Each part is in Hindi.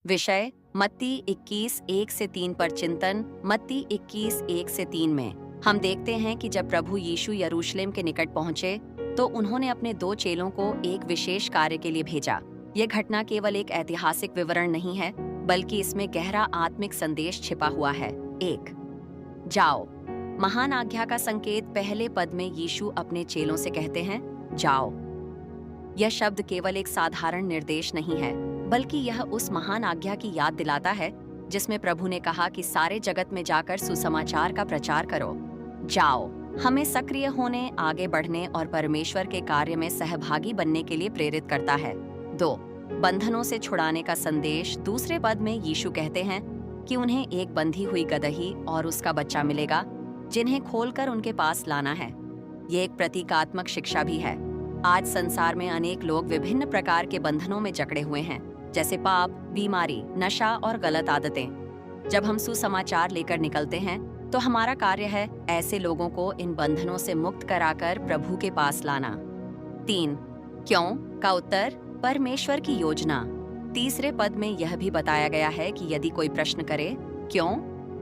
विषय मत्ती 21:1-3 पर चिंतन। मत्ती 21:1-3 में हम देखते हैं कि जब प्रभु यीशु यरूशलेम के निकट पहुंचे तो उन्होंने अपने 2 चेलों को एक विशेष कार्य के लिए भेजा। यह घटना केवल एक ऐतिहासिक विवरण नहीं है, बल्कि इसमें गहरा आत्मिक संदेश छिपा हुआ है। 1. जाओ। महान आज्ञा का संकेत पहले पद में यीशु अपने चेलों से कहते हैं, जाओ। यह शब्द केवल एक साधारण निर्देश नहीं है, बल्कि यह उस महान आज्ञा की याद दिलाता है जिसमें प्रभु ने कहा कि सारे जगत में जाकर सुसमाचार का प्रचार करो। जाओ हमें सक्रिय होने, आगे बढ़ने और परमेश्वर के कार्य में सहभागी बनने के लिए प्रेरित करता है। 2. बंधनों से छुड़ाने का संदेश। दूसरे पद में यीशु कहते हैं कि उन्हें एक बंधी हुई गदही और उसका बच्चा मिलेगा, जिन्हें खोलकर उनके पास लाना है। ये एक प्रतीकात्मक शिक्षा भी है। आज संसार में अनेक लोग विभिन्न प्रकार के बंधनों में जकड़े हुए हैं, जैसे पाप, बीमारी, नशा और गलत आदतें। जब हम सुसमाचार लेकर निकलते हैं तो हमारा कार्य है ऐसे लोगों को इन बंधनों से मुक्त कराकर प्रभु के पास लाना। 3. क्यों का उत्तर, परमेश्वर की योजना। तीसरे पद में यह भी बताया गया है कि यदि कोई प्रश्न करे क्यों,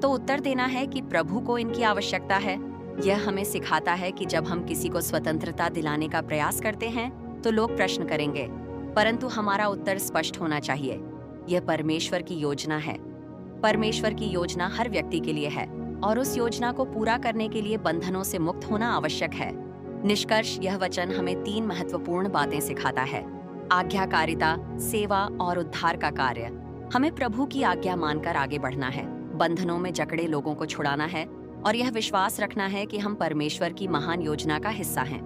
तो उत्तर देना है कि प्रभु को इनकी आवश्यकता है। यह हमें सिखाता है कि जब हम किसी को स्वतंत्रता दिलाने का प्रयास करते हैं तो लोग प्रश्न करेंगे, परंतु हमारा उत्तर स्पष्ट होना चाहिए। यह परमेश्वर की योजना है। परमेश्वर की योजना हर व्यक्ति के लिए है और उस योजना को पूरा करने के लिए बंधनों से मुक्त होना आवश्यक है। निष्कर्ष, यह वचन हमें 3 महत्वपूर्ण बातें सिखाता है: आज्ञाकारिता, सेवा और उद्धार का कार्य। हमें प्रभु की आज्ञा मानकर आगे बढ़ना है, बंधनों में जकड़े लोगों को छुड़ाना है और यह विश्वास रखना है कि हम परमेश्वर की महान योजना का हिस्सा हैं।